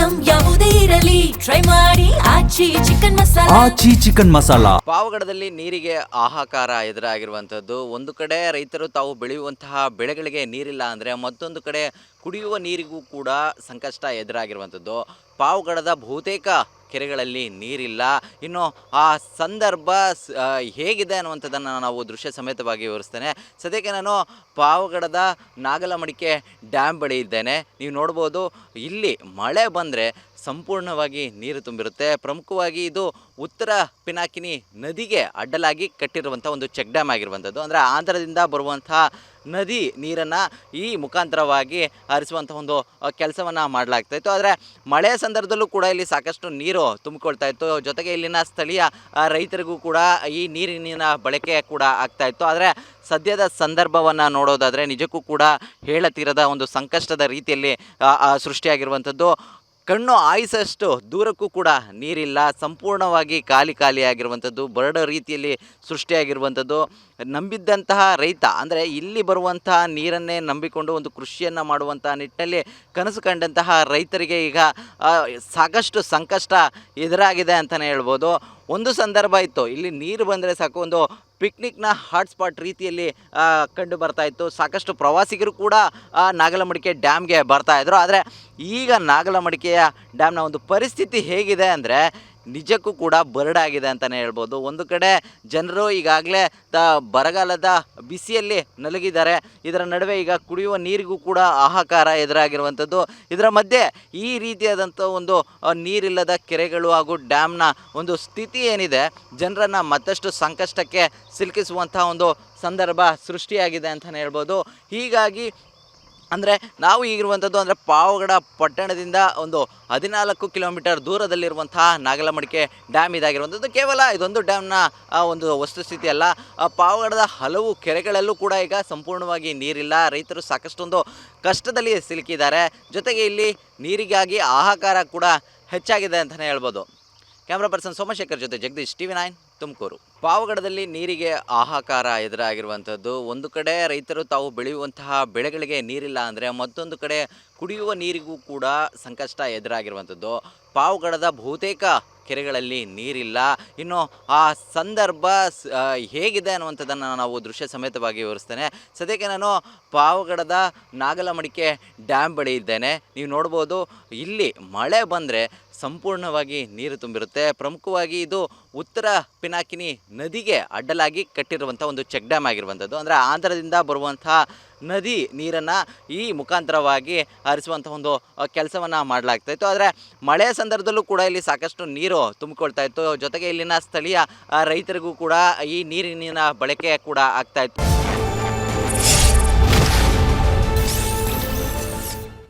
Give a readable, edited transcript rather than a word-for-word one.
Item ಯಾವುದೇ ಇರಲಿ try ಮಾಡಿ ಆಚಿ ಚಿಕನ್ ಮಸಾಲಾ. ಪಾವಗಡದಲ್ಲಿ ನೀರಿಗೆ ಹಾಹಾಕಾರ ಎದುರಾಗಿರುವಂಥದ್ದು. ಒಂದು ಕಡೆ ರೈತರು ತಾವು ಬೆಳೆಯುವಂತಹ ಬೆಳೆಗಳಿಗೆ ನೀರಿಲ್ಲ ಅಂದರೆ ಮತ್ತೊಂದು ಕಡೆ ಕುಡಿಯುವ ನೀರಿಗೂ ಕೂಡ ಸಂಕಷ್ಟ ಎದುರಾಗಿರುವಂಥದ್ದು. ಪಾವಗಡದ ಬಹುತೇಕ ಕೆರೆಗಳಲ್ಲಿ ನೀರಿಲ್ಲ. ಇನ್ನು ಆ ಸಂದರ್ಭ ಹೇಗಿದೆ ಅನ್ನುವಂಥದ್ದನ್ನು ನಾವು ದೃಶ್ಯ ಸಮೇತವಾಗಿ ವಿವರಿಸ್ತೇನೆ. ಸದ್ಯಕ್ಕೆ ನಾನು ಪಾವಗಡದ ನಾಗಲಮಡಿಕೆ ಡ್ಯಾಮ್ ಬಳಿ ಇದ್ದೇನೆ. ನೀವು ನೋಡ್ಬೋದು, ಇಲ್ಲಿ ಮಳೆ ಬಂದರೆ ಸಂಪೂರ್ಣವಾಗಿ ನೀರು ತುಂಬಿರುತ್ತೆ. ಪ್ರಮುಖವಾಗಿ ಇದು ಉತ್ತರ ಪಿನಾಕಿನಿ ನದಿಗೆ ಅಡ್ಡಲಾಗಿ ಕಟ್ಟಿರುವಂಥ ಒಂದು ಚೆಕ್ ಡ್ಯಾಮ್ ಆಗಿರುವಂಥದ್ದು. ಅಂದರೆ ಆಂಧ್ರದಿಂದ ಬರುವಂಥ ನದಿ ನೀರನ್ನು ಈ ಮುಖಾಂತರವಾಗಿ ಹರಿಸುವಂಥ ಒಂದು ಕೆಲಸವನ್ನು ಮಾಡಲಾಗ್ತಾಯಿತ್ತು. ಆದರೆ ಮಳೆಯ ಸಂದರ್ಭದಲ್ಲೂ ಕೂಡ ಇಲ್ಲಿ ಸಾಕಷ್ಟು ನೀರು ತುಂಬಿಕೊಳ್ತಾ ಇತ್ತು. ಜೊತೆಗೆ ಇಲ್ಲಿನ ಸ್ಥಳೀಯ ರೈತರಿಗೂ ಕೂಡ ಈ ನೀರಿನ ಬಳಕೆ ಕೂಡ ಆಗ್ತಾಯಿತ್ತು. ಆದರೆ ಸದ್ಯದ ಸಂದರ್ಭವನ್ನು ನೋಡೋದಾದರೆ ನಿಜಕ್ಕೂ ಕೂಡ ಹೇಳತೀರದ ಒಂದು ಸಂಕಷ್ಟದ ರೀತಿಯಲ್ಲಿ ಸೃಷ್ಟಿಯಾಗಿರುವಂಥದ್ದು. ಕಣ್ಣು ಆಯಿಸಷ್ಟು ದೂರಕ್ಕೂ ಕೂಡ ನೀರಿಲ್ಲ. ಸಂಪೂರ್ಣವಾಗಿ ಖಾಲಿಯಾಗಿರುವಂಥದ್ದು, ಬರಡ ರೀತಿಯಲ್ಲಿ ಸೃಷ್ಟಿಯಾಗಿರುವಂಥದ್ದು. ನಂಬಿದ್ದಂತಹ ರೈತ, ಅಂದರೆ ಇಲ್ಲಿ ಬರುವಂತಹ ನೀರನ್ನೇ ನಂಬಿಕೊಂಡು ಒಂದು ಕೃಷಿಯನ್ನು ಮಾಡುವಂತಹ ನಿಟ್ಟಿನಲ್ಲಿ ಕನಸು ಕಂಡಂತಹ ರೈತರಿಗೆ ಈಗ ಸಾಕಷ್ಟು ಸಂಕಷ್ಟ ಎದುರಾಗಿದೆ ಅಂತಲೇ ಹೇಳ್ಬೋದು. ಒಂದು ಸಂದರ್ಭ ಇತ್ತು, ಇಲ್ಲಿ ನೀರು ಬಂದರೆ ಸಾಕು ಒಂದು ಪಿಕ್ನಿಕ್ನ ಹಾಟ್ಸ್ಪಾಟ್ ರೀತಿಯಲ್ಲಿ ಕಂಡು ಬರ್ತಾಯಿತ್ತು. ಸಾಕಷ್ಟು ಪ್ರವಾಸಿಗರು ಕೂಡ ನಾಗಲಮಡಿಕೆ ಡ್ಯಾಮ್ಗೆ ಬರ್ತಾಯಿದ್ರು. ಆದರೆ ಈಗ ನಾಗಲಮಡಿಕೆಯ ಡ್ಯಾಮ್ನ ಒಂದು ಪರಿಸ್ಥಿತಿ ಹೇಗಿದೆ ಅಂದರೆ ನಿಜಕ್ಕೂ ಕೂಡ ಬರಡಾಗಿದೆ ಅಂತಲೇ ಹೇಳ್ಬೋದು. ಒಂದು ಕಡೆ ಜನರು ಈಗಾಗಲೇ ಬರಗಾಲದ ಬಿಸಿಯಲ್ಲಿ ನಲುಗಿದ್ದಾರೆ. ಇದರ ನಡುವೆ ಈಗ ಕುಡಿಯುವ ನೀರಿಗೂ ಕೂಡ ಹಾಹಾಕಾರ ಎದುರಾಗಿರುವಂಥದ್ದು. ಇದರ ಮಧ್ಯೆ ಈ ರೀತಿಯಾದಂಥ ಒಂದು ನೀರಿಲ್ಲದ ಕೆರೆಗಳು ಹಾಗೂ ಡ್ಯಾಮ್ನ ಒಂದು ಸ್ಥಿತಿ ಏನಿದೆ ಜನರನ್ನು ಮತ್ತಷ್ಟು ಸಂಕಷ್ಟಕ್ಕೆ ಸಿಲುಕಿಸುವಂಥ ಒಂದು ಸಂದರ್ಭ ಸೃಷ್ಟಿಯಾಗಿದೆ ಅಂತಲೇ ಹೇಳ್ಬೋದು. ಹೀಗಾಗಿ ಅಂದರೆ ನಾವು ಈಗಿರುವಂಥದ್ದು ಅಂದರೆ ಪಾವಗಡ ಪಟ್ಟಣದಿಂದ ಒಂದು 14 ಕಿಲೋಮೀಟರ್ ದೂರದಲ್ಲಿರುವಂತಹ ನಾಗಲಮಡಿಕೆ ಡ್ಯಾಮ್ ಇದಾಗಿರುವಂಥದ್ದು. ಕೇವಲ ಇದೊಂದು ಡ್ಯಾಮ್ನ ಒಂದು ವಸ್ತುಸ್ಥಿತಿ ಅಲ್ಲ, ಪಾವಗಡದ ಹಲವು ಕೆರೆಗಳಲ್ಲೂ ಕೂಡ ಈಗ ಸಂಪೂರ್ಣವಾಗಿ ನೀರಿಲ್ಲ. ರೈತರು ಸಾಕಷ್ಟೊಂದು ಕಷ್ಟದಲ್ಲಿ ಸಿಲುಕಿದ್ದಾರೆ. ಜೊತೆಗೆ ಇಲ್ಲಿ ನೀರಿಗಾಗಿ ಹಾಹಾಕಾರ ಕೂಡ ಹೆಚ್ಚಾಗಿದೆ ಅಂತಲೇ ಹೇಳ್ಬೋದು. ಕ್ಯಾಮ್ರಾ ಪರ್ಸನ್ ಸೋಮಶೇಖರ್ ಜೊತೆ ಜಗದೀಶ್, TV9 ತುಮಕೂರು. ಪಾವಗಡದಲ್ಲಿ ನೀರಿಗೆ ಹಾಹಾಕಾರ ಎದುರಾಗಿರುವಂಥದ್ದು. ಒಂದು ಕಡೆ ರೈತರು ತಾವು ಬೆಳೆಯುವಂತಹ ಬೆಳೆಗಳಿಗೆ ನೀರಿಲ್ಲ ಅಂದರೆ ಮತ್ತೊಂದು ಕಡೆ ಕುಡಿಯುವ ನೀರಿಗೂ ಕೂಡ ಸಂಕಷ್ಟ ಎದುರಾಗಿರುವಂಥದ್ದು. ಪಾವಗಡದ ಬಹುತೇಕ ಕೆರೆಗಳಲ್ಲಿ ನೀರಿಲ್ಲ. ಇನ್ನು ಆ ಸಂದರ್ಭ ಹೇಗಿದೆ ಅನ್ನುವಂಥದ್ದನ್ನು ನಾವು ದೃಶ್ಯ ಸಮೇತವಾಗಿ ವಿವರಿಸ್ತೇನೆ. ಸದ್ಯಕ್ಕೆ ನಾನು ಪಾವಗಡದ ನಾಗಲಮಡಿಕೆ ಡ್ಯಾಮ್ ಬಳಿ ಇದ್ದೇನೆ. ನೀವು ನೋಡ್ಬೋದು, ಇಲ್ಲಿ ಮಳೆ ಬಂದರೆ ಸಂಪೂರ್ಣವಾಗಿ ನೀರು ತುಂಬಿರುತ್ತೆ. ಪ್ರಮುಖವಾಗಿ ಇದು ಉತ್ತರ ಪಿನಾಕಿನಿ ನದಿಗೆ ಅಡ್ಡಲಾಗಿ ಕಟ್ಟಿರುವಂಥ ಒಂದು ಚೆಕ್ ಡ್ಯಾಮ್ ಆಗಿರುವಂಥದ್ದು. ಅಂದರೆ ಆಂಧ್ರದಿಂದ ಬರುವಂಥ ನದಿ ನೀರನ್ನು ಈ ಮುಖಾಂತರವಾಗಿ ಹರಿಸುವಂಥ ಒಂದು ಕೆಲಸವನ್ನು ಮಾಡಲಾಗ್ತಾಯಿತ್ತು. ಆದರೆ ಮಳೆಯ ಸಂದರ್ಭದಲ್ಲೂ ಕೂಡ ಇಲ್ಲಿ ಸಾಕಷ್ಟು ನೀರು ತುಂಬಿಕೊಳ್ತಾ ಇತ್ತು. ಜೊತೆಗೆ ಇಲ್ಲಿನ ಸ್ಥಳೀಯ ರೈತರಿಗೂ ಕೂಡ ಈ ನೀರಿನ ಬಳಕೆ ಕೂಡ ಆಗ್ತಾಯಿತ್ತು.